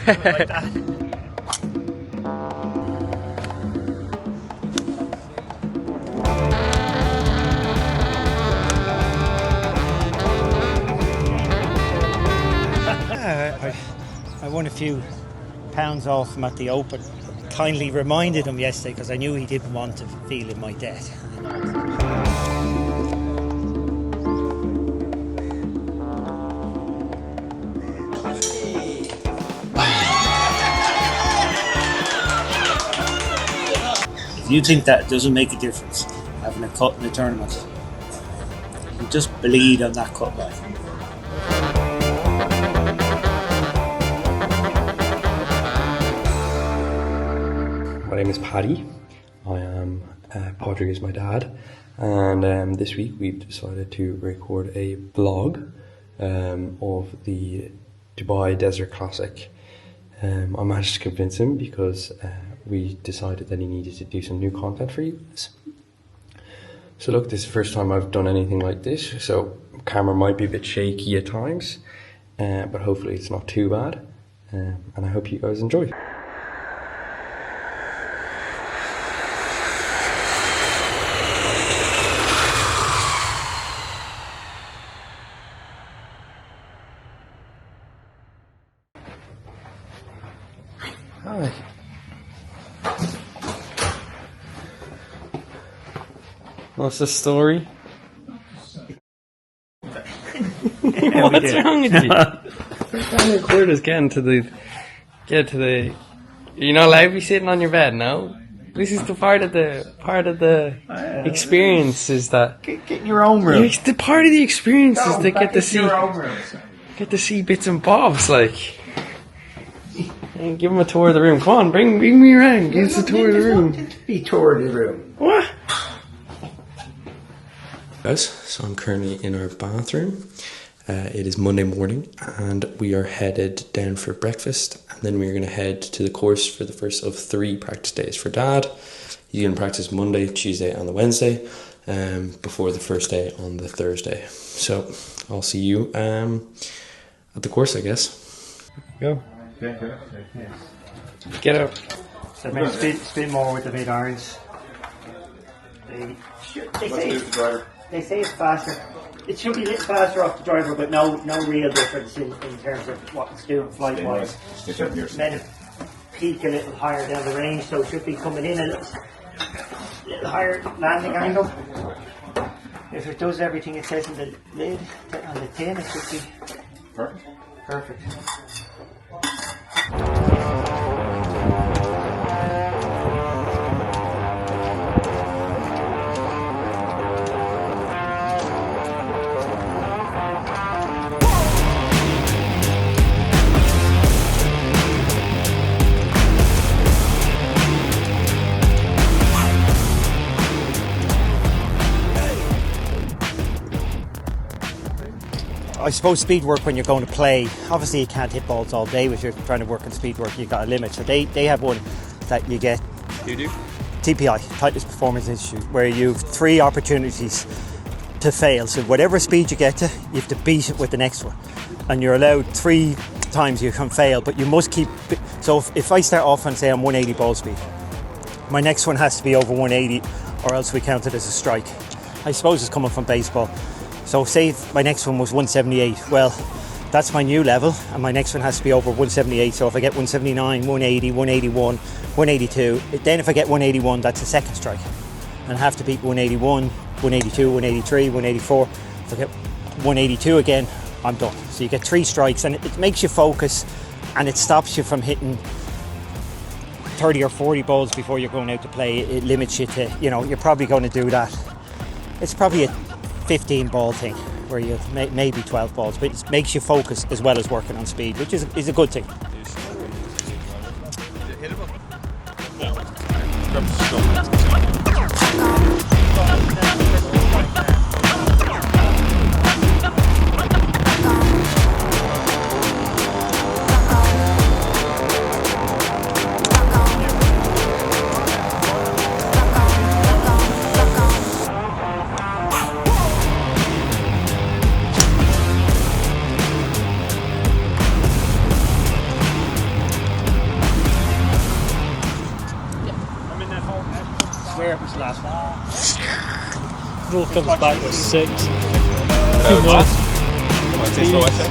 like that. I won a few pounds off him at the Open. Kindly reminded him yesterday because I knew he didn't want to feel in my debt. If you think that doesn't make a difference, having a cut in the tournament, you just bleed on that cut line. My name is Paddy. I am Padraig is my dad, and this week we've decided to record a vlog of the Dubai Desert Classic. I managed to convince him because we decided that he needed to do some new content for you guys. So look, this is the first time I've done anything like this, so camera might be a bit shaky at times, but hopefully it's not too bad, and I hope you guys enjoy. Hi. What's the story? What's wrong with you? We're trying to record us get to the. You're not allowed to be sitting on your bed, no. This is the part of the experience is that Get in your own room. the part of the experience is to get to see bits and bobs like. And give him a tour of the room. Come on, bring me around. Give us a tour of the room. Be tour of the room. What? Guys, so I'm currently in our bathroom. It is Monday morning and we are headed down for breakfast, and then we're going to head to the course for the first of 3 practice days for Dad. He's going to practice Monday, Tuesday and the Wednesday before the first day on the Thursday. So I'll see you at the course, I guess. Go. Get up. So maybe spin more with the mid irons. They say it's faster. It should be a little faster off the driver, but no real difference in terms of what it's doing flight wise. Then peak a little higher down the range, so it should be coming in a little higher landing angle. If it does everything it says in the lid on the tin, it should be perfect. I suppose speed work when you're going to play, obviously you can't hit balls all day. If you're trying to work on speed work, you've got a limit. So they have one that you get, You do? TPI, Titleist Performance Institute, where you have 3 opportunities to fail. So whatever speed you get to, you have to beat it with the next one. And you're allowed 3 times you can fail, but you must keep, so if I start off and say I'm 180 ball speed, my next one has to be over 180 or else we count it as a strike. I suppose it's coming from baseball. So say if my next one was 178, well, that's my new level, and my next one has to be over 178. So if I get 179, 180, 181, 182, then if I get 181, that's a second strike. And I have to beat 181, 182, 183, 184. If I get 182 again, I'm done. So you get 3 strikes, and it makes you focus, and it stops you from hitting 30 or 40 balls before you're going out to play. It limits you to, you're probably going to do that. It's probably a 15 ball thing where you maybe 12 balls, but it makes you focus as well as working on speed, which is a good thing. swear it was the last one. Rule comes back with 6. What's this? What I said?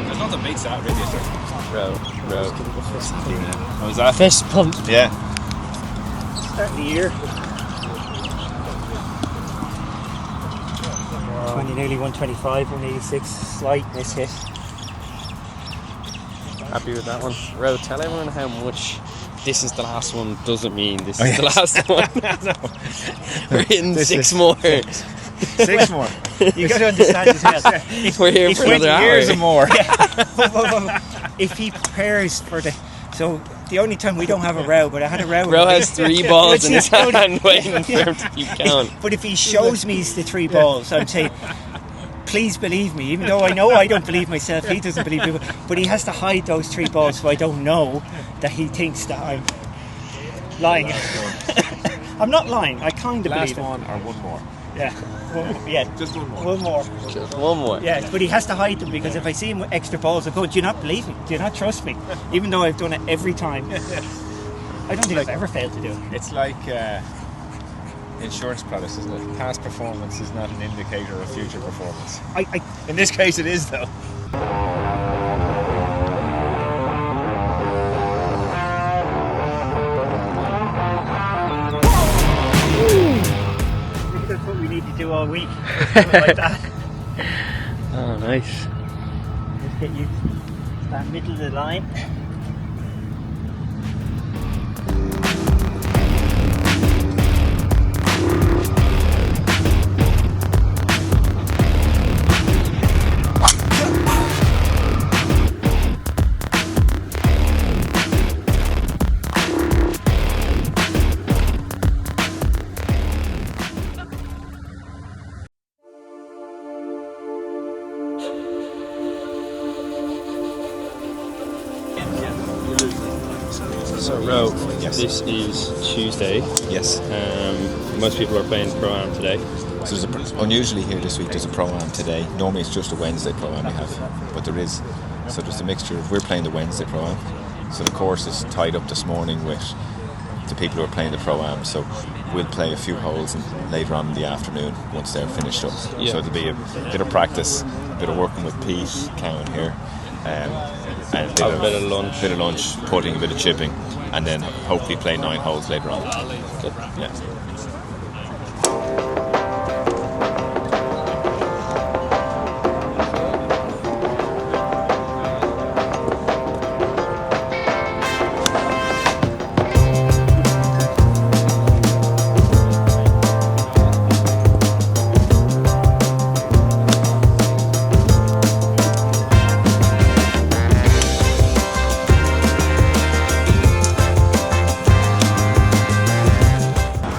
There's nothing beats that, really, is there? Row. What was that? Fist pump. Yeah. Start of the year. 20, nearly 125, 186, slight miss hit. Happy with that one. Ro, tell everyone how much this is the last one doesn't mean this is the last one. We're hitting 6 more. 6 more. You got to understand as well. We're here for another hour. Years or more. If he prepares for the... So the only time we don't have a row, but I had a row. Ro has 3 balls in his hand waiting for him to keep count. But if he shows me the 3 balls, I'm saying, please believe me, even though I know I don't believe myself, he doesn't believe me, but he has to hide those 3 balls so I don't know that he thinks that I'm lying. I'm not lying, I kind of believe Last it. one or one more? Yeah. Just one more. One more. Just one more. Yeah, but he has to hide them because if I see him with extra balls, I go, do you not believe me? Do you not trust me? Even though I've done it every time. I don't think I've ever failed to do it. It's like insurance products, isn't it? Past performance is not an indicator of future performance. In this case, it is, though. That's what we need to do all week. Like that. Oh, nice. Just get you to that middle of the line. So, Ro, Yes. this is Tuesday. Yes. Most people are playing Pro-Am today. So unusually here this week there's a Pro-Am today. Normally it's just a Wednesday Pro-Am we have, but there's a mixture of, we're playing the Wednesday Pro-Am, so the course is tied up this morning with the people who are playing the Pro-Am, so we'll play a few holes later on in the afternoon once they're finished up. Yeah. So there'll be a bit of practice, a bit of working with Pete, Cowan here, and a bit of lunch. putting, a bit of chipping, and then hopefully play 9 holes later on. Good. Yeah.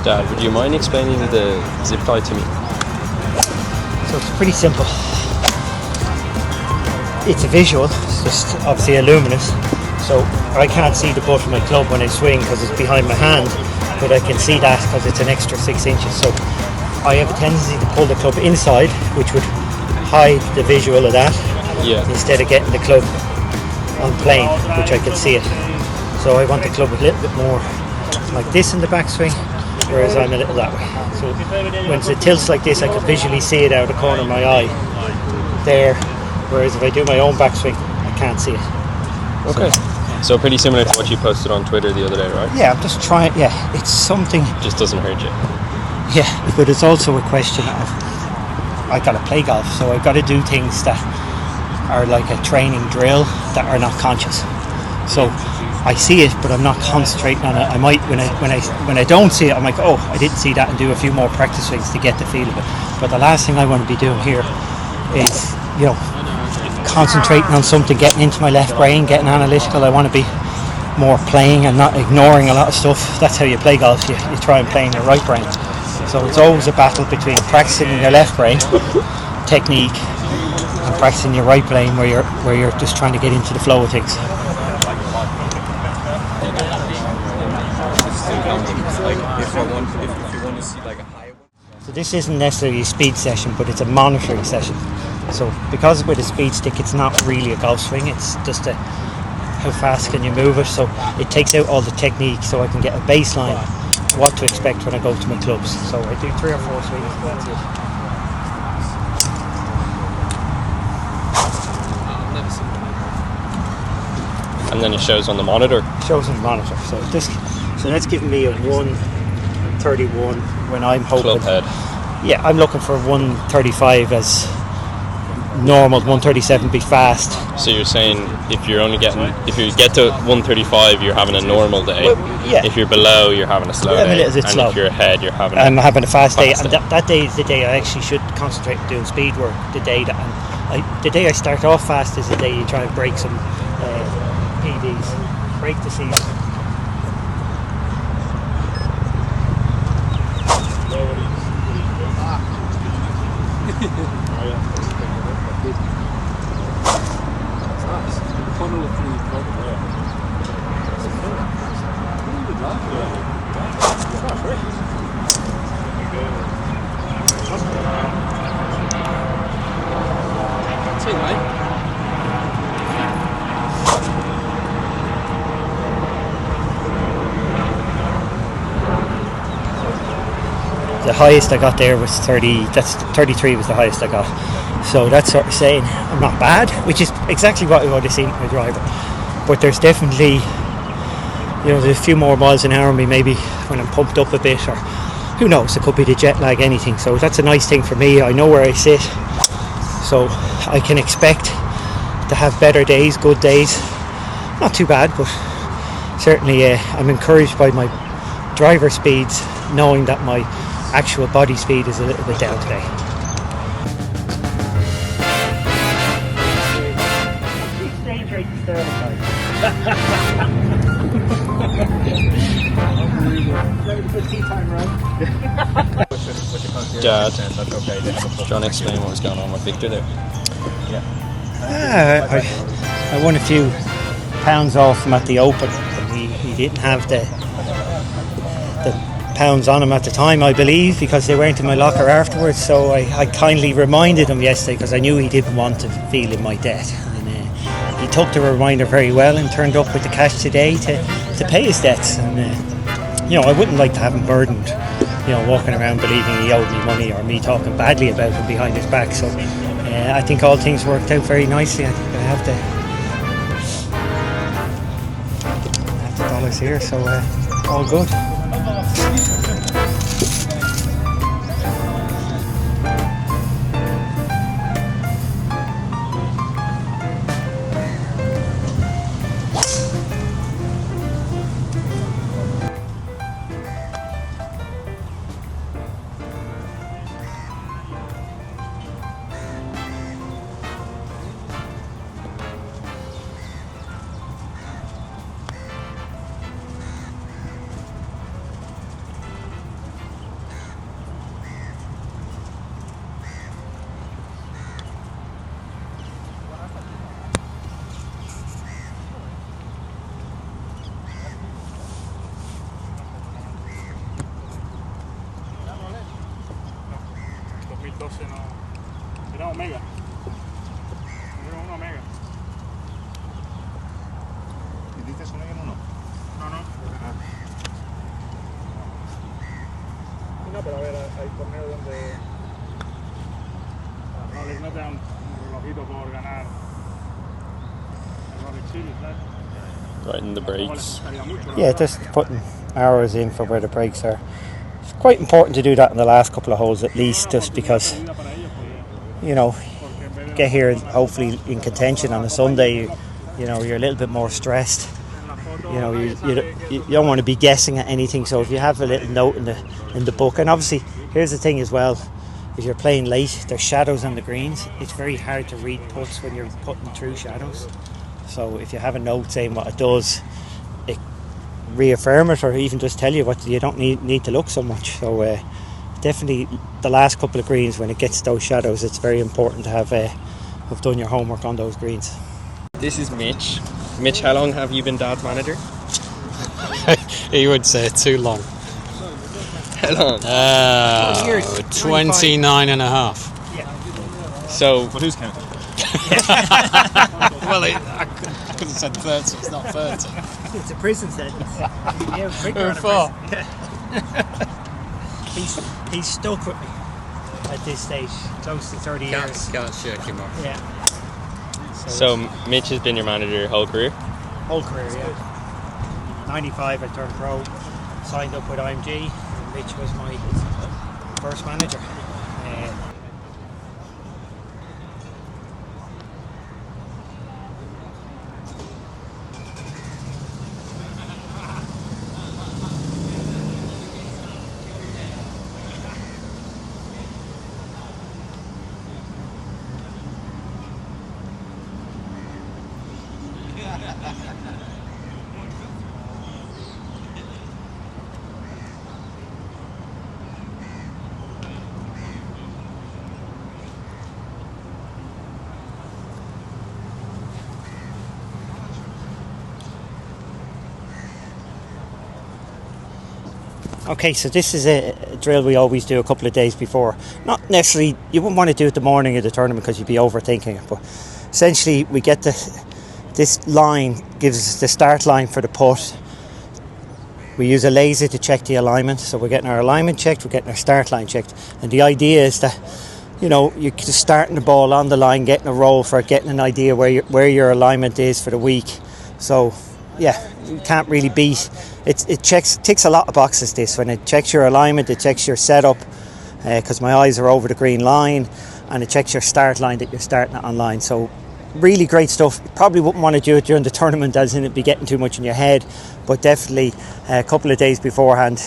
Dad, would you mind explaining the zip tie to me? So it's pretty simple. It's a visual, it's just obviously a luminous. So I can't see the butt of my club when I swing because it's behind my hand, but I can see that because it's an extra 6 inches. So I have a tendency to pull the club inside, which would hide the visual of that, instead of getting the club on plane, which I can see it. So I want the club a little bit more like this in the backswing, whereas I'm a little that way. So when it tilts like this, I can visually see it out of the corner of my eye there, whereas if I do my own backswing, I can't see it. Okay. So pretty similar to what you posted on Twitter the other day, right? Yeah, I'm just trying, it's something, Just doesn't hurt you. but it's also a question of, I gotta play golf, so I've got to do things that are like a training drill that are not conscious. So I see it, but I'm not concentrating on it. I might, when I don't see it, I'm like, oh, I didn't see that, and do a few more practice swings to get the feel of it. But the last thing I want to be doing here is, concentrating on something, getting into my left brain, getting analytical. I want to be more playing and not ignoring a lot of stuff. That's how you play golf. You try and play in your right brain. So it's always a battle between practicing in your left brain technique and practicing your right plane where you're just trying to get into the flow of things. So this isn't necessarily a speed session, but it's a monitoring session. So because with a speed stick, it's not really a golf swing, it's just how fast can you move it. So it takes out all the technique, so I can get a baseline what to expect when I go to my clubs. So I do 3 or 4 swings. That's it. And then it shows on the monitor. Shows on the monitor. So that's giving me a 131 when I'm hoping. Club head. Yeah, I'm looking for 135 as normal. 137 be fast. So you're saying if you get to 135, you're having a normal day. Well, yeah. If you're below, you're having a slow Yeah, day. and If you're ahead, you're having I'm having a fast day, fast and that day is the day I actually should concentrate on doing speed work. The day the day I start off fast is the day you try and break some PBs, break the season. The highest I got there was 30. That's 33 was the highest I got. So that's sort of saying I'm not bad, which is exactly what I would have seen with my driver. But there's definitely, there's a few more miles an hour on me maybe when I'm pumped up a bit, or who knows, it could be the jet lag, anything. So that's a nice thing for me. I know where I sit, so I can expect to have better days, good days. Not too bad, but certainly I'm encouraged by my driver speeds, knowing that my actual body speed is a little bit down today. Dad, do you want to explain what was going on with Victor there? I won a few pounds off him at the Open. He didn't have the pounds on him at the time, I believe, because they weren't in my locker afterwards. So I kindly reminded him yesterday, because I knew he didn't want to feel in my debt. And he took the reminder very well and turned up with the cash today to pay his debts. And I wouldn't like to have him burdened, walking around believing he owed me money, or me talking badly about him behind his back. So I think all things worked out very nicely. I think I have the dollars here, so all good. Era Omega. Era un Omega. ¿Hiciste Omega o no? No. No, pero a ver, hay torneos donde no les meten un relojito por ganar el Rolex Chile, ¿sabes? Right in the brakes. Yeah, just putting hours in for where the brakes are. It's quite important to do that in the last couple of holes at least, just because get here hopefully in contention on a Sunday. You're a little bit more stressed. You don't want to be guessing at anything. So if you have a little note in the book, and obviously here's the thing as well, if you're playing late, there's shadows on the greens. It's very hard to read putts when you're putting through shadows. So if you have a note saying what it does, it reaffirm it, or even just tell you what you don't need to look so much. So definitely the last couple of greens, when it gets those shadows, it's very important to have done your homework on those greens. This is Mitch. Mitch, how long have you been Dad's manager? He would say too long. How long? 29 and a half. So, But who's counting? Well, I could have said 30, it's not 30. It's a prison sentence. He's stuck with me at this stage, close to 30 years. Can't shake him off. Yeah. so Mitch has been your manager your whole career? Whole career, yeah. 95 I turned pro, signed up with IMG, and Mitch was my first manager. Okay, so this is a drill we always do a couple of days before. Not necessarily, you wouldn't want to do it the morning of the tournament because you'd be overthinking it, but essentially we get this line, gives us the start line for the putt. We use a laser to check the alignment, so we're getting our alignment checked, we're getting our start line checked, and the idea is that, you know, you're just starting the ball on the line, getting a roll for it, getting an idea where your alignment is for the week. So yeah, you can't really beat. It ticks a lot of boxes, this. When it checks your alignment, it checks your setup, because my eyes are over the green line, and it checks your start line that you're starting it online. So really great stuff. You probably wouldn't want to do it during the tournament, as in it'd be getting too much in your head, but definitely a couple of days beforehand,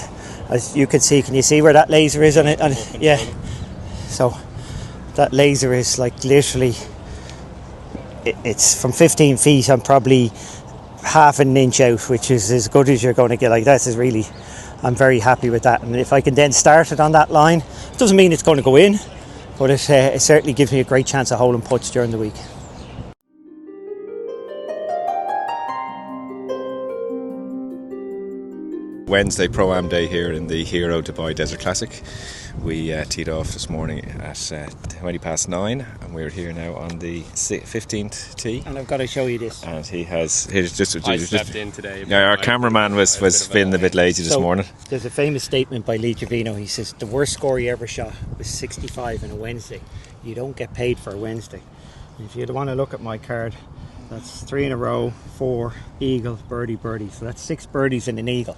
as you can see. Can you see where that laser is on it? Yeah. So that laser is like literally, it's from 15 feet. I'm probably half an inch out, which is as good as you're going to get. Like, that is really, I'm very happy with that. And if I can then start it on that line, it doesn't mean it's going to go in, but it certainly gives me a great chance of holding putts during the week. Wednesday Pro-Am Day here in the Hero Dubai Desert Classic. We teed off this morning at 20 past 9, and we're here now on the 15th tee. And I've got to show you this. And he's just I stepped in today. Yeah, our cameraman was feeling a bit lazy this morning. There's a famous statement by Lee Trevino. He says the worst score he ever shot was 65 on a Wednesday. You don't get paid for a Wednesday. And if you want to look at my card, that's 3 in a row, 4 eagle, birdie, birdie. So that's 6 birdies and an eagle.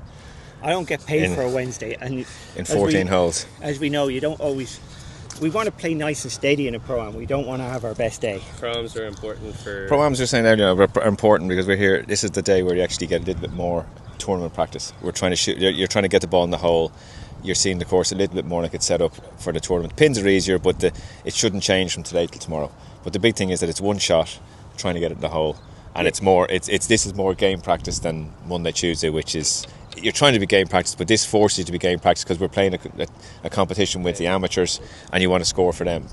I don't get paid for a Wednesday, and in 14 holes. As we know, you don't always. We want to play nice and steady in a pro-am. We don't want to have our best day. Pro-ams are important for. Pro-ams are saying earlier are important because we're here. This is the day where you actually get a little bit more tournament practice. We're trying to shoot. You're trying to get the ball in the hole. You're seeing the course a little bit more like it's set up for the tournament. Pins are easier, but it shouldn't change from today till tomorrow. But the big thing is that it's one shot, trying to get it in the hole, and it's more. This is more game practice than Monday, Tuesday, which is. You're trying to be game practice, but this forces you to be game practice because we're playing a competition with the amateurs, and you want to score for them.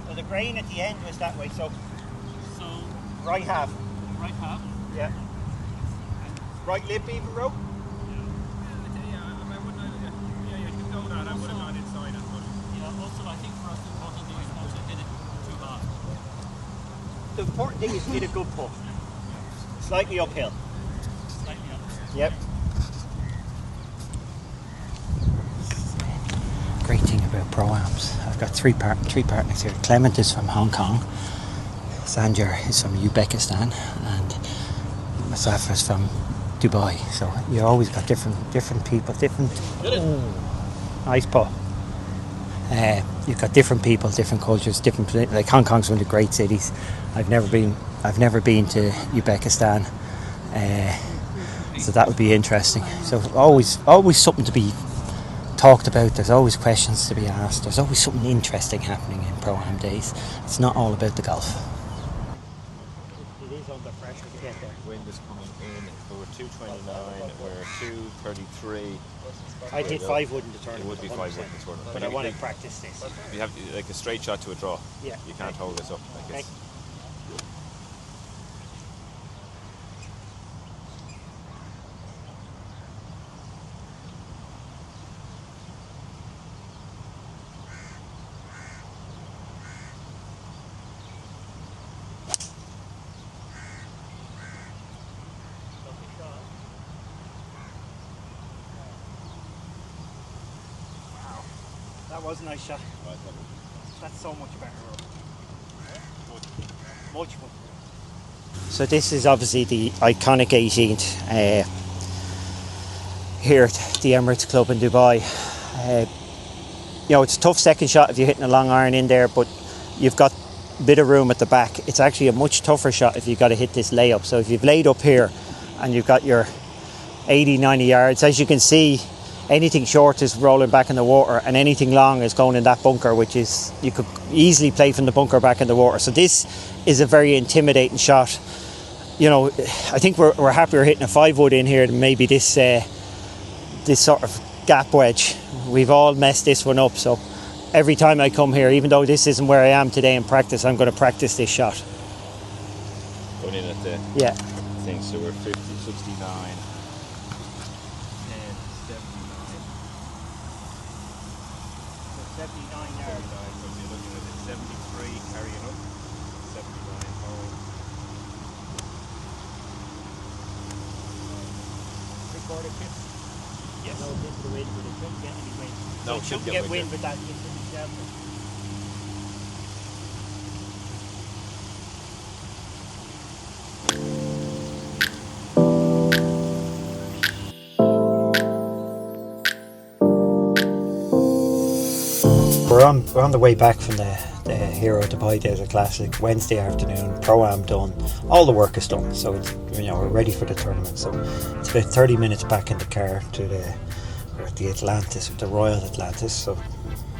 So the grain at the end was that way. So right half. Right half? Yeah. Right lip even rope. The important thing is to get a good putt. Slightly uphill. Slightly up. Yep. Great thing about pro-ams, I've got three partners here. Clement is from Hong Kong, Sanjar is from Uzbekistan, and Musafir is from Dubai. So you always got different people, nice putt. You've got different people, different cultures, like Hong Kong's one of the great cities. I've never been to Uzbekistan, so that would be interesting. So always something to be talked about. There's always questions to be asked. There's always something interesting happening in Pro-Am days. It's not all about the golf. It is under pressure to get there. Wind is coming in. We're 229. We're 233. I did 5 wood in the tournament. It would be 5 wood in the tournament. But I want to practice this. You have like a straight shot to a draw. Yeah. You can't hold this up. Like it's, That was a nice shot. That's so much better. Much more. So this is obviously the iconic 18th here at the Emirates Club in Dubai. It's a tough second shot if you're hitting a long iron in there, but you've got a bit of room at the back. It's actually a much tougher shot if you've got to hit this layup. So if you've laid up here and you've got your 80, 90 yards, as you can see, anything short is rolling back in the water and anything long is going in that bunker, which is, you could easily play from the bunker back in the water. So this is a very intimidating shot. I think we're happier hitting a 5 wood in here than maybe this sort of gap wedge. We've all messed this one up, so every time I come here, even though this isn't where I am today in practice, I'm going to practice this shot. going in at the thing, so we're 50, 69. 79 yards. 79, so you're looking at it, 73 carrying up, 79 home. Record it, Chip? Yes. No, into the wind, but it shouldn't get any wind. No, it shouldn't get wind with that into the shelter. We're on the way back from the Hero Dubai Desert Classic. Wednesday afternoon, Pro-Am done, all the work is done, so it's, we're ready for the tournament. So it's about 30 minutes back in the car to we're at the Atlantis, the Royal Atlantis. So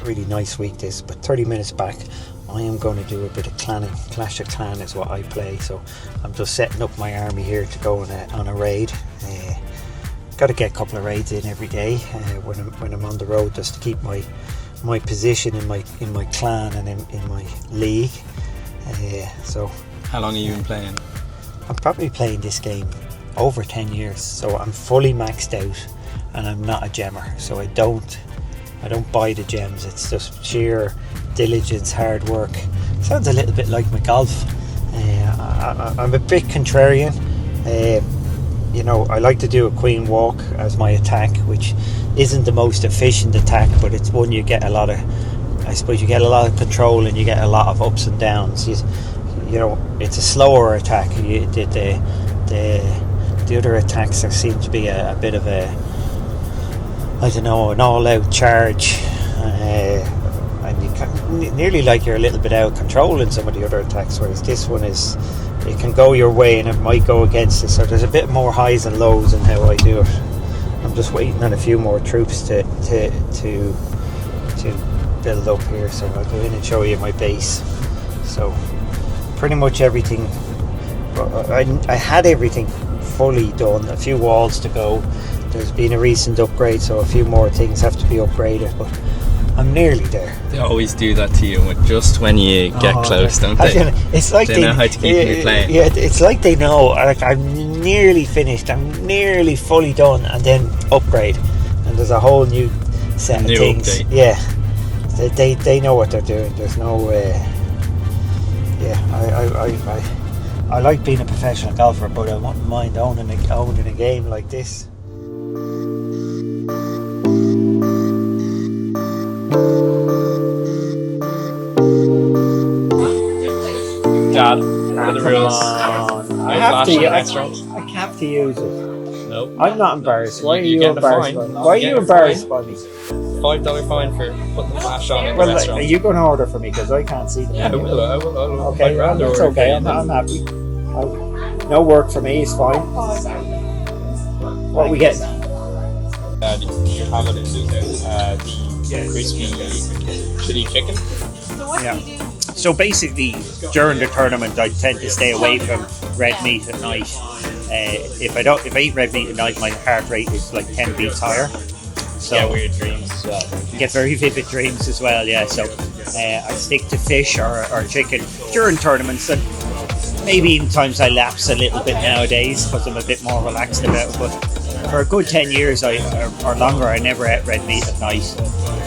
really nice week this, but 30 minutes back. I am going to do a bit of clanning. Clash of Clan is what I play, so I'm just setting up my army here to go on a raid. Got to get a couple of raids in every day when I'm on the road, just to keep my position in my clan and in my league. So how long have you been playing? I'm probably playing this game over 10 years, so I'm fully maxed out and I'm not a gemmer, so I don't buy the gems. It's just sheer diligence, hard work. Sounds a little bit like my golf. I'm a bit contrarian. I like to do a queen walk as my attack, which isn't the most efficient attack, but it's one you get a lot of, I suppose you get a lot of control and you get a lot of ups and downs. It's a slower attack. The other attacks, there seem to be a bit of an all-out charge, and you can, nearly like you're a little bit out of control in some of the other attacks, whereas this one is, it can go your way and it might go against it. So there's a bit more highs and lows in how I do it. I'm just waiting on a few more troops to build up here, so I'll go in and show you my base. So pretty much everything, I had everything fully done, a few walls to go. There's been a recent upgrade, so a few more things have to be upgraded, but I'm nearly there. They always do that to you just when you get close, don't they? It's like they know how to keep you playing. Yeah, it's like they know. Like, I'm nearly finished. I'm nearly fully done, and then upgrade, and there's a whole new set of things. Update. Yeah, they know what they're doing. There's no. I like being a professional golfer, but I wouldn't mind owning a game like this. Dad, what are the rules? I have to use it. Nope. I'm not embarrassed. Why are you get a embarrassed? fine. Why are you embarrassed by me? $5 fine for putting the flash on in the Well, restaurant. are you going to order for me? Because I can't see them. Yeah, I will. Okay, I'd rather that's order okay. for you I'm happy. No work for me is fine. What are we getting? You have it the crispy chili chicken. Yeah. So basically, during the tournament, I tend to stay away from red meat at night. If I eat red meat at night, my heart rate is like 10 beats higher. So Yeah, weird dreams as well. you get very vivid dreams as well. Yeah. So I stick to fish or chicken during tournaments, and maybe even times I lapse a little bit nowadays because I'm a bit more relaxed about it. But for a good 10 years or longer, I never ate red meat at night.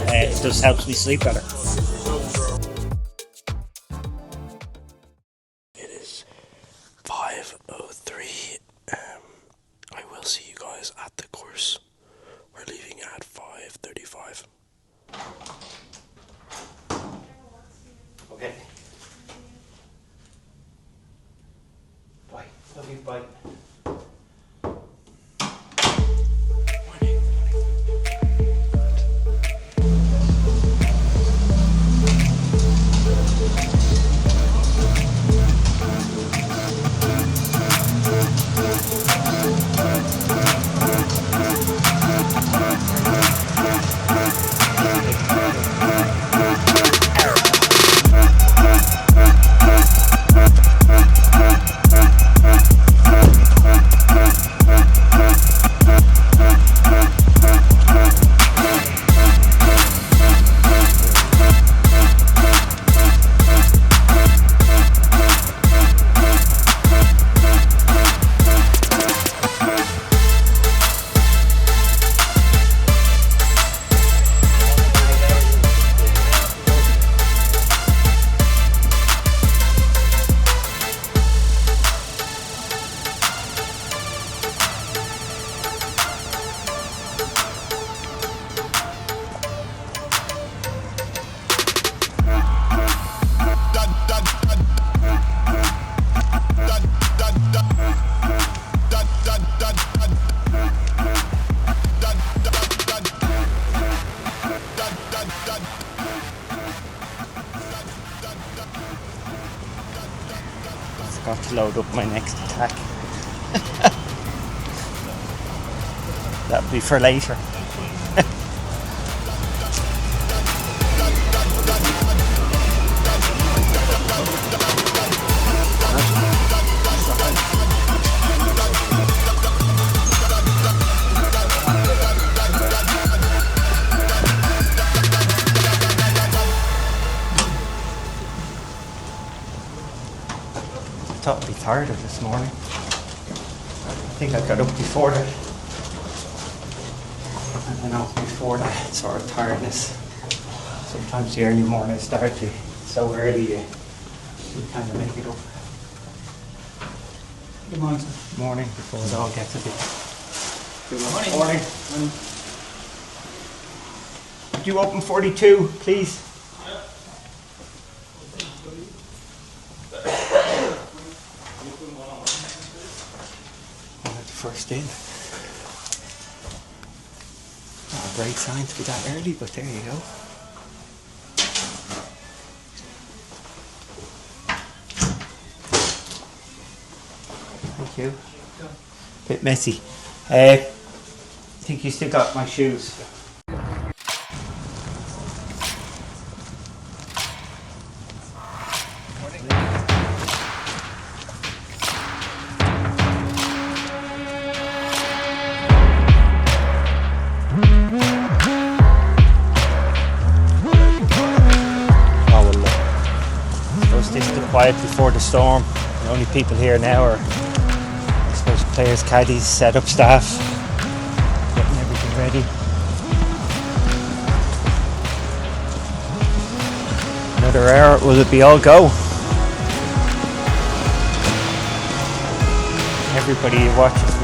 It just helps me sleep better. It is 5:03. I will see you guys at the course. We're leaving at 5:35. Okay. Bye. Love you. Bye. Got to load up my next attack. That'll be for later. I thought I'd be tired of this morning. I think I got up before that. And then before that sort of tiredness. Sometimes the early morning start to so early you kind of make it up. Good morning, sir. Morning, before it all gets a bit. Good morning. Could you open 42, please? First in. Not a great sign to be that early, but there you go. Thank you. Bit messy. I think you still got my shoes. Quiet before the storm. The only people here now are, I suppose, players, caddies, setup staff, getting everything ready. Another hour, will it be all go? Everybody you watch is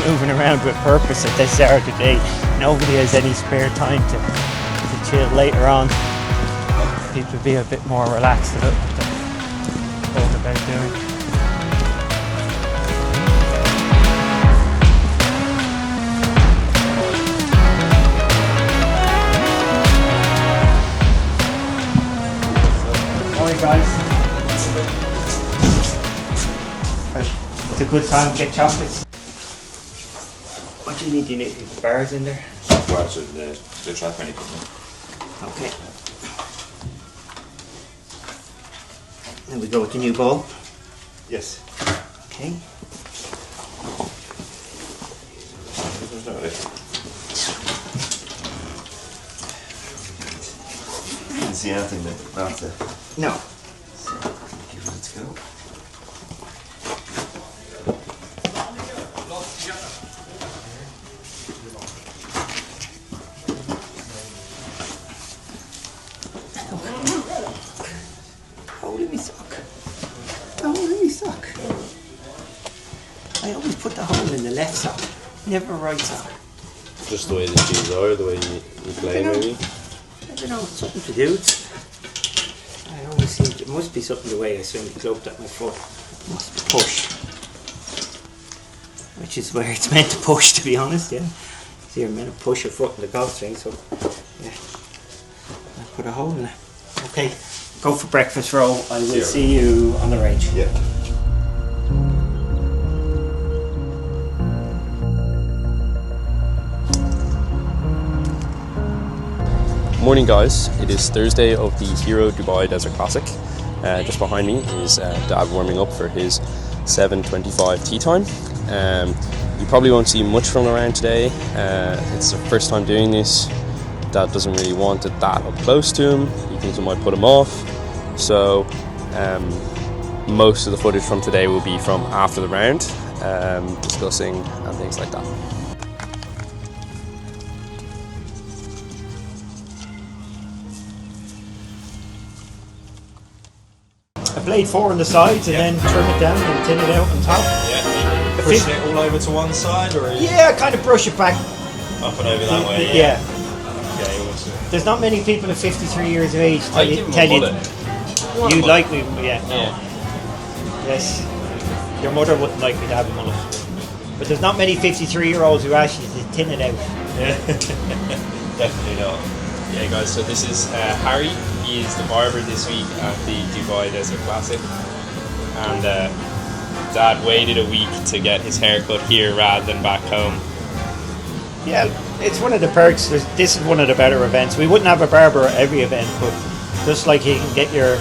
moving around with purpose at this hour of the day. Nobody has any spare time to chill later on. People will be a bit more relaxed about what they're doing. Morning, guys. a good time to get chocolates. What do you need? Do you need bars in there? watch the track when you come in. Okay. There we go with the new ball. Yes. Okay. Didn't see anything that No. So, give it a go. Hole in my sock. The hole in my sock. I always put the hole in the left sock, never right sock. Just the way the shoes are, the way you play, maybe. I don't know, it's something to do. I always seem it must be something the way I swing the club that my foot must push. Which is where it's meant to push, to be honest, yeah. So you're meant to push your foot in the golf swing, so yeah. I put a hole in it. Okay, go for breakfast, Ro. I will see you on the range. Yeah. Morning guys, it is Thursday of the Hero Dubai Desert Classic. Just behind me is Dad warming up for his 7:25 tee time. You probably won't see much from the round today. It's the first time doing this. Dad doesn't really want it that up close to him. He thinks it might put him off. So most of the footage from today will be from after the round, discussing and things like that. I played 4 on the sides and then trim it down and tin it out on top. Yeah. Pushing it all over to one side, or Yeah, kind of brush it back. up and over that way? Yeah. Okay, awesome. There's not many people at 53 years of age I give him tell a you mullet. you'd like me, yeah. Yeah. Yes. Your mother wouldn't like me to have a mullet. But there's not many 53-year-olds who actually tin it out. Yeah. Definitely not. Yeah, guys. So this is Harry. He is the barber this week at the Dubai Desert Classic, and Dad waited a week to get his haircut here rather than back home. Yeah, it's one of the perks. This is one of the better events. We wouldn't have a barber at every event, but just like you can get your,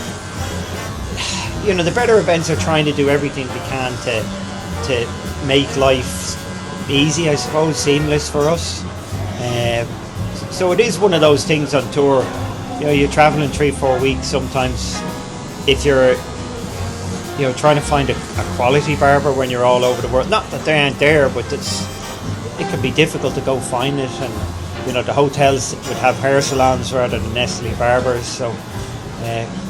the better events are trying to do everything they can to make life easy, I suppose, seamless for us. So it is one of those things on tour. You're traveling 3-4 weeks sometimes. If you're trying to find a quality barber when you're all over the world, not that they aren't there, but it can be difficult to go find it. And the hotels would have hair salons rather than necessarily barbers, so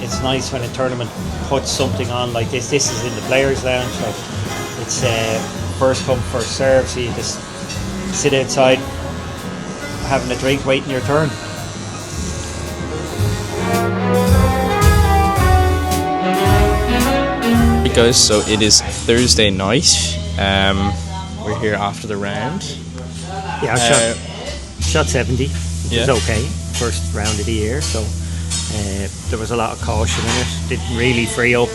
it's nice when a tournament puts something on like this. This is in the players lounge, so it's first come first serve, so you just sit outside having a drink waiting your turn. Guys, so it is Thursday night. We're here after the round. Yeah, I shot 70, which is okay. First round of the year, so there was a lot of caution in it. Didn't really free up.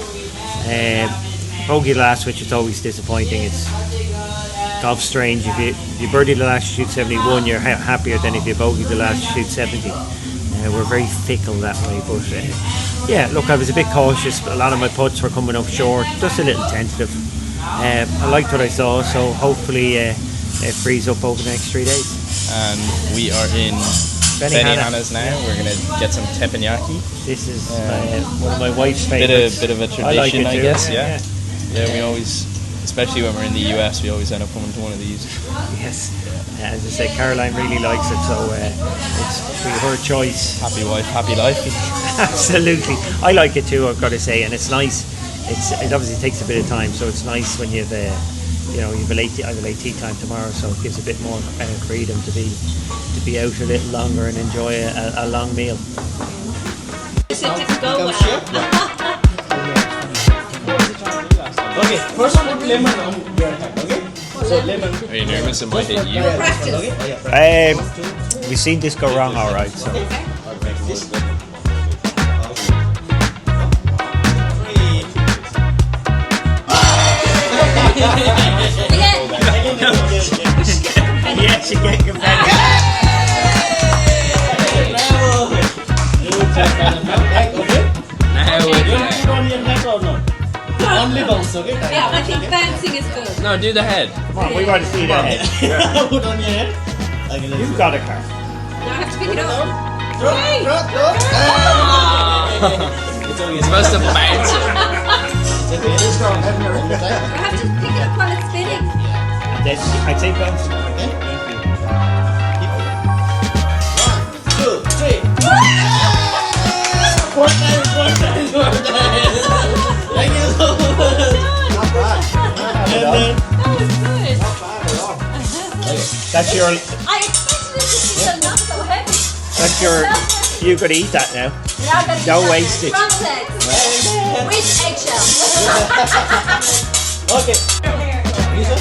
Bogey the last, which is always disappointing. It's golf strange. If you birdie the last, shoot 71, you're happier than if you bogey the last, shoot 70. We're very fickle that way, but yeah, look, I was a bit cautious. A lot of my putts were coming up short, just a little tentative. I liked what I saw, so hopefully it frees up over the next 3 days. And we are in Benihana's now. We're going to get some teppanyaki. This is one of my wife's favourites. Bit of a tradition, I like it too, I guess. Yeah, we always, especially when we're in the US, we always end up coming to one of these. Yes. As I say, Caroline really likes it, so it's her choice. Happy wife, happy life. Absolutely. I like it too, I've got to say, and it's nice. It obviously takes a bit of time, so it's nice when you've I have a late tea time tomorrow, so it gives a bit more freedom to be out a little longer and enjoy a long meal. Okay, first put lemon on your hand, okay? So lemon. Are you nervous? It might hit you. We've seen this go wrong, all right. So. Yes, you get confetti. No, do the head. Come on, we want to see that head. Put on your head. You've got a car. Now I have to pick it up. Throw. It's supposed to bounce it. It's okay. Just go ahead and I have to pick it up while it's spinning. And then I take bounce. Okay. 1, 2, 3. Four times. Thank you so much. Not bad. And then. That was good. That's your. I expected it to be not so heavy. That's your. You could eat that now. Yeah, I'm gonna No eat that. wastage. Front legs. With eggshell. Okay. Lisa?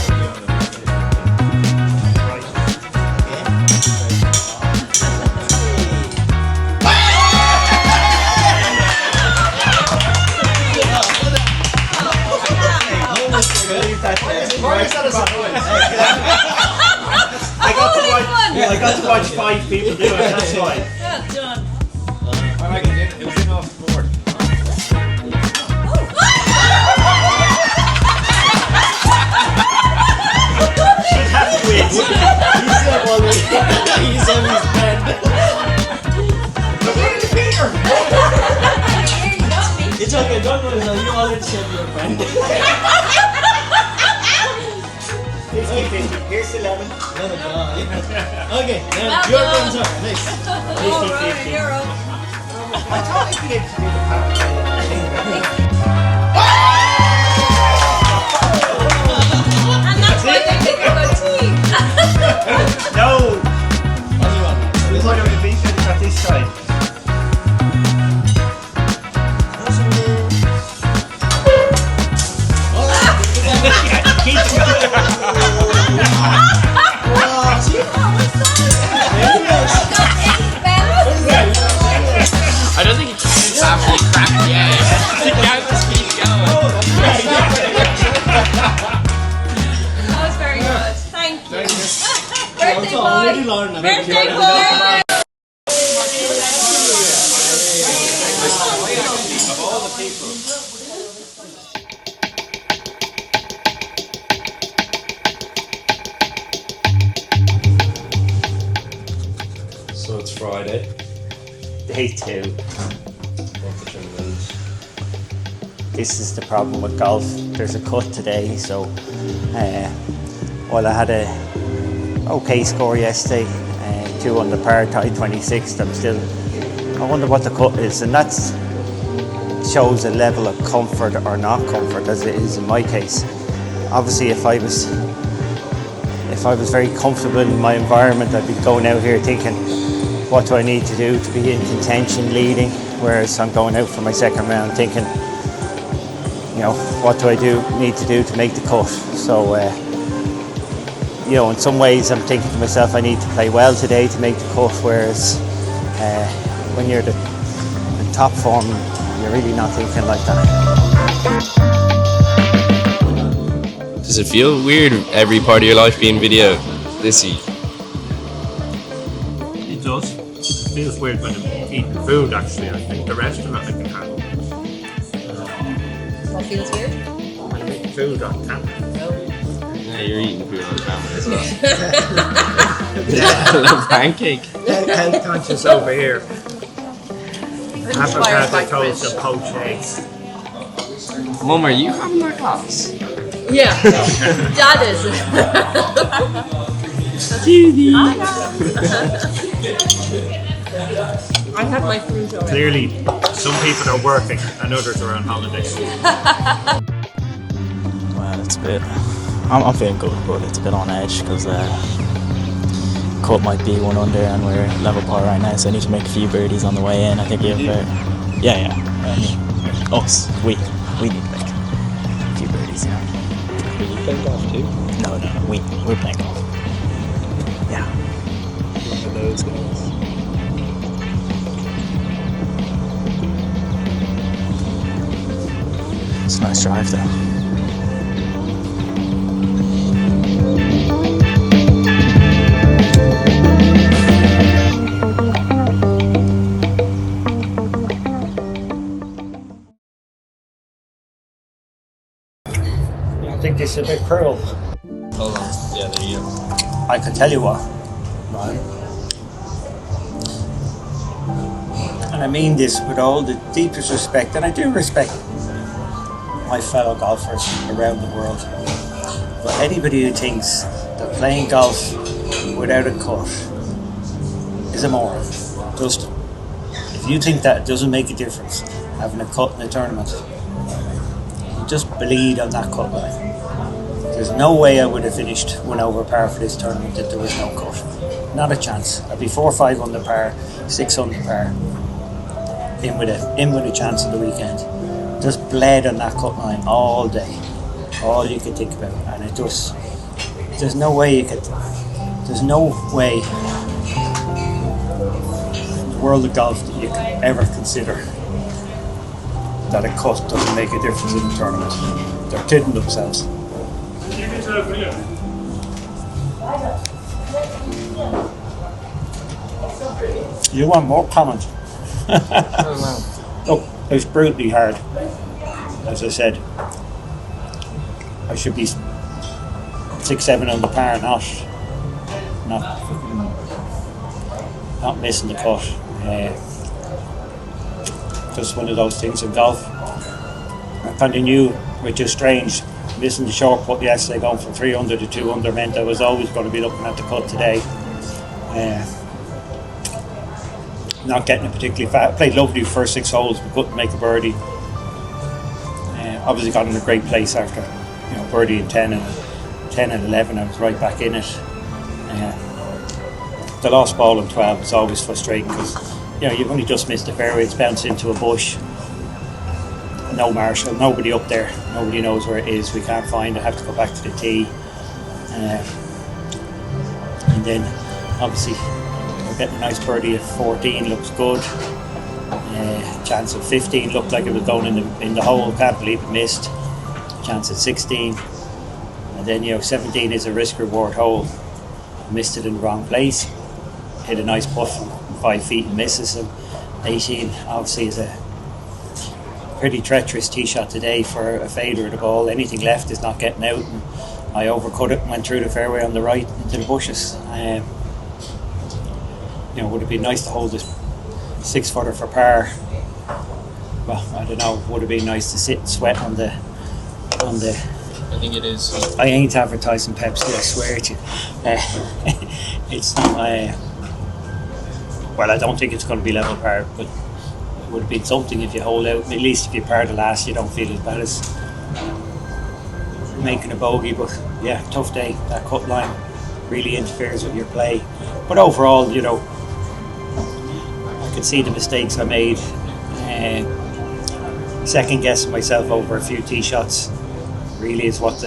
I got to watch 5 people do it, that's why. Yeah, done. It was in off the board. She'd have to win. He's on his bed. It's okay, don't worry, sir. You already said your friend. Here's 11. Okay, now Well your done. turn, sir. Next. You're up. I thought I'd be able to do the power. And that's why they think you're a good team. No! What do you want? This one of the beef is at this side. Keep I don't think it's absolutely cracked yet. The guy just keeps going. That was very good. Thank you. Birthday boy. already learned that. Birthday boy. So it's Friday. Day 2. What's the tournament? This is the problem with golf. There's a cut today, so while I had a okay score yesterday, 2 under par, tied 26th, I wonder what the cut is, and that shows a level of comfort or not comfort, as it is in my case. Obviously, if I was very comfortable in my environment, I'd be going out here thinking, what do I need to do to be in contention, leading? Whereas I'm going out for my second round thinking, what do I need to do to make the cut? So, in some ways I'm thinking to myself, I need to play well today to make the cut, whereas when you're the top form, you're really not thinking like that. Does it feel weird every part of your life being video this week? It does. It feels weird when I'm eating food, actually. I think the rest of it I can handle. What feels weird? Food on camera. Yeah, you're eating food on camera as well. A little pancake. Health conscious over here. Avocado toast and poached eggs. Mum, are you having that glass? Yeah. Dad is. I have my fruit already. Clearly, some people are working and others are on holiday. Well, it's a bit. I'm feeling good, but it's a bit on edge because cut might be 1 under and we're level par right now, so I need to make a few birdies on the way in. I think we have yeah. I mean, us, we need to make a few birdies. Are you playing golf too? No, we're playing golf. Yeah. One of those guys. It's a nice drive though. I think this a bit cruel. Hold on. Yeah, there you go. I can tell you what, right? And I mean this with all the deepest respect, and I do respect my fellow golfers around the world. But anybody who thinks that playing golf without a cut is a moron. Just, if you think that it doesn't make a difference having a cut in a tournament, you just bleed on that cut line. There's no way I would have finished 1 over par for this tournament if there was no cut. Not a chance. I'd be 4 or 5 under par, 6 under par. In with a chance on the weekend. Just bled on that cut line all day. All you could think about. And it just, there's no way in the world of golf that you could ever consider that a cut doesn't make a difference in the tournament. They're kidding themselves. You want more comment? Look, it was brutally hard. As I said, I should be 6-7 on the par, not missing the cut. Just one of those things in golf. I kind of knew, which is strange, missing the short putt yesterday, going from 3 under to 2 under meant I was always going to be looking at the cut today. Not getting it particularly fast. Played lovely first 6 holes, but couldn't make a birdie. Obviously got in a great place after, birdie in 10 and 11. I was right back in it. The lost ball in 12 is always frustrating because you've only just missed the fairway. It's bounced into a bush. No marshal, nobody up there. Nobody knows where it is. We can't find it. I have to go back to the tee. And then obviously getting a nice birdie at 14 looks good. Chance at 15 looked like it was going in the hole. Can't believe it missed. Chance at 16, and then 17 is a risk reward hole. Missed it in the wrong place. Hit a nice putt from 5 feet and misses. And 18 obviously is a pretty treacherous tee shot today for a fader of the ball. Anything left is not getting out. And I overcut it and went through the fairway on the right into the bushes. Would have been nice to hold this 6-footer for par. Well, I don't know. Would have been nice to sit and sweat on the. I think it is. I ain't advertising Pepsi, I swear to you. It's not. Well, I don't think it's going to be level par, but it would have been something if you hold out. At least if you par the last, you don't feel as bad as making a bogey. But yeah, tough day. That cut line really interferes with your play. But overall, I could see the mistakes I made. Second guessing myself over a few tee shots really is what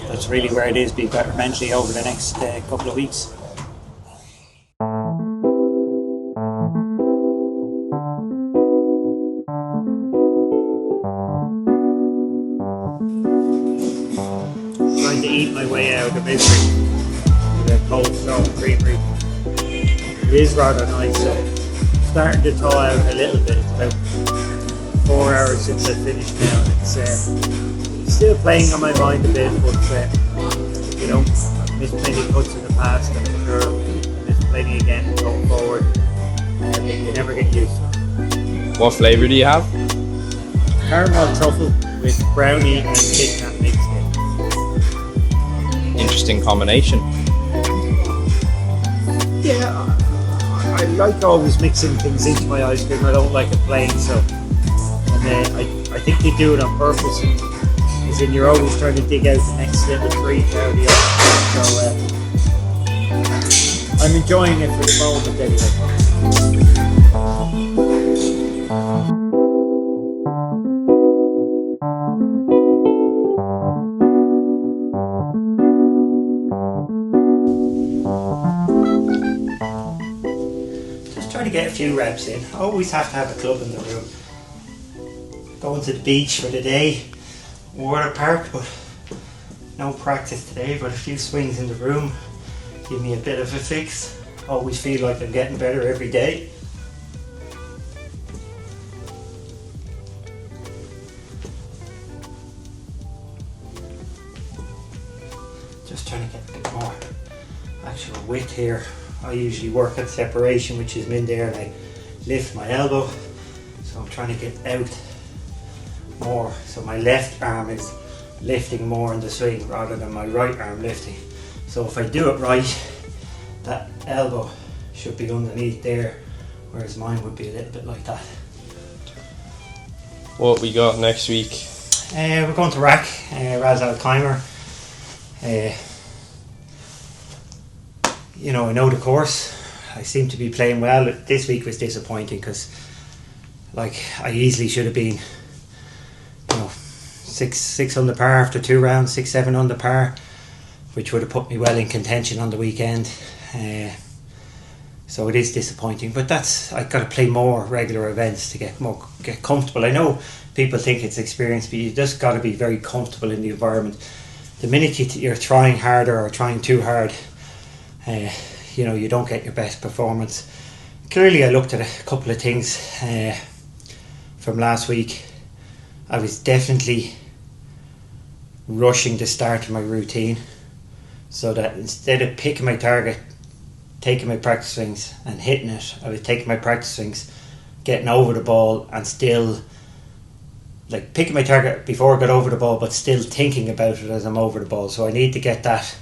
that's really where it is. Be better mentally over the next couple of weeks. Trying to eat my way out of misery with a cold stone creamery. It is rather nice. Starting to thaw out a little bit. It's about 4 hours since I finished now. It's still playing on my mind a bit, but I've missed plenty of cuts in the past, and I'm sure I'll miss plenty again going forward. You never get used to it. What flavour do you have? Caramel truffle with brownie and Kit Kat mixed in. Interesting combination. Yeah, I like always mixing things into my ice cream. I don't like it plain, so. And I think they do it on purpose. As in, you're always trying to dig out the next little treat out of the ice cream. So I'm enjoying it for the moment anyway. Try to get a few reps in. I always have to have a club in the room. Going to the beach for the day, water park, but no practice today, but a few swings in the room give me a bit of a fix. Always feel like I'm getting better every day. just trying to get a bit more actual width here. I usually work at separation, which is in there, and I lift my elbow, so I'm trying to get out more, so my left arm is lifting more in the swing rather than my right arm lifting. So if I do it right, that elbow should be underneath there, whereas mine would be a little bit like that. What we got next week? We're going to Rack, Ras Al Khaimah. You know, I know the course. I seem to be playing well. This week was disappointing because, like, I easily should have been, you know, six under par after 2 rounds, 6-7 under par, which would have put me well in contention on the weekend. So it is disappointing, but I've got to play more regular events to get comfortable. I know people think it's experience, but you just got to be very comfortable in the environment. The minute you're trying harder or trying too hard, you know, you don't get your best performance. Clearly, I looked at a couple of things from last week. I was definitely rushing the start of my routine, so that instead of picking my target, taking my practice swings and hitting it, I was taking my practice swings, getting over the ball, and still like picking my target before I got over the ball, but still thinking about it as I'm over the ball. So I need to get that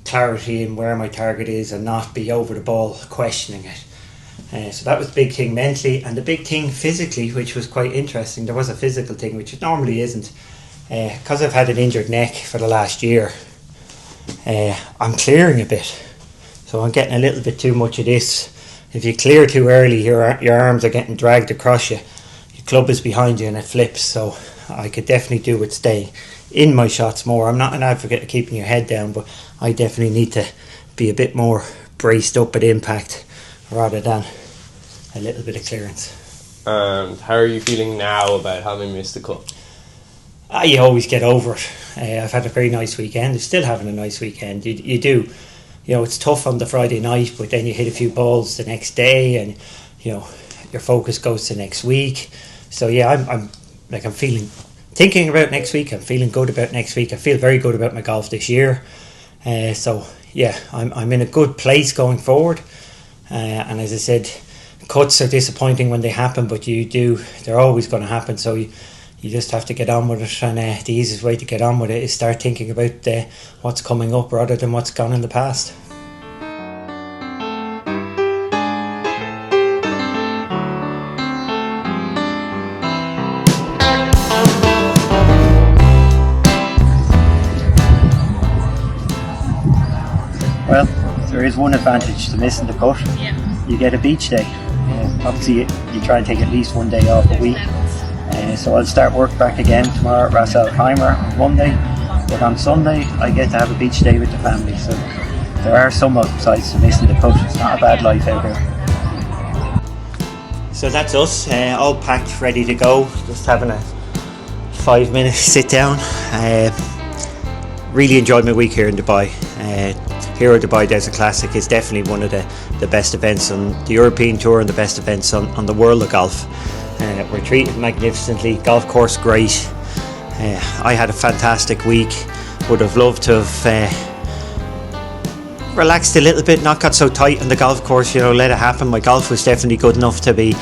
clarity in where my target is and not be over the ball questioning it. So that was the big thing mentally, and the big thing physically, which was quite interesting. There was a physical thing, which it normally isn't. Because I've had an injured neck for the last year, I'm clearing a bit. So I'm getting a little bit too much of this. If you clear too early, your arms are getting dragged across you. Your club is behind you and it flips. So I could definitely do with staying in my shots more. I'm not an advocate of keeping your head down, but I definitely need to be a bit more braced up at impact rather than a little bit of clearance. And how are you feeling now about having missed the cut? You always get over it. I've had a very nice weekend. I'm still having a nice weekend. You do. You know, it's tough on the Friday night, but then you hit a few balls the next day, and you know your focus goes to next week. So yeah, I'm thinking about next week. I'm feeling good about next week. I feel very good about my golf this year. So yeah, I'm in a good place going forward. And as I said, cuts are disappointing when they happen, but they're always going to happen. So you just have to get on with it, and the easiest way to get on with it is start thinking about what's coming up rather than what's gone in the past. Well, there is one advantage to missing the cut. Yeah. You get a beach day. Obviously, you try and take at least one day off a week. So I'll start work back again tomorrow at Ras Al Khaimah on Monday, but on Sunday I get to have a beach day with the family. So there are some upsides to missing the cut. It's not a bad life out here. So that's us, all packed, ready to go. Just having a 5-minute sit down. Really enjoyed my week here in Dubai. Hero Dubai Desert Classic is definitely one of the best events on the European Tour and the best events on the world of golf. We're treated magnificently, golf course great. I had a fantastic week. Would have loved to have relaxed a little bit, not got so tight on the golf course, you know, let it happen. My golf was definitely good enough to be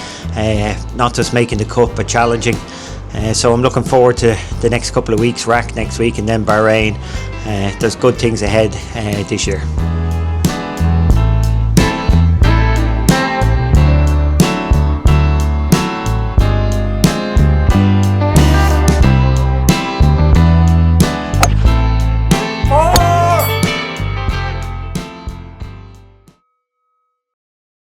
not just making the cut but challenging. So I'm looking forward to the next couple of weeks, Rack next week and then Bahrain. There's good things ahead this year.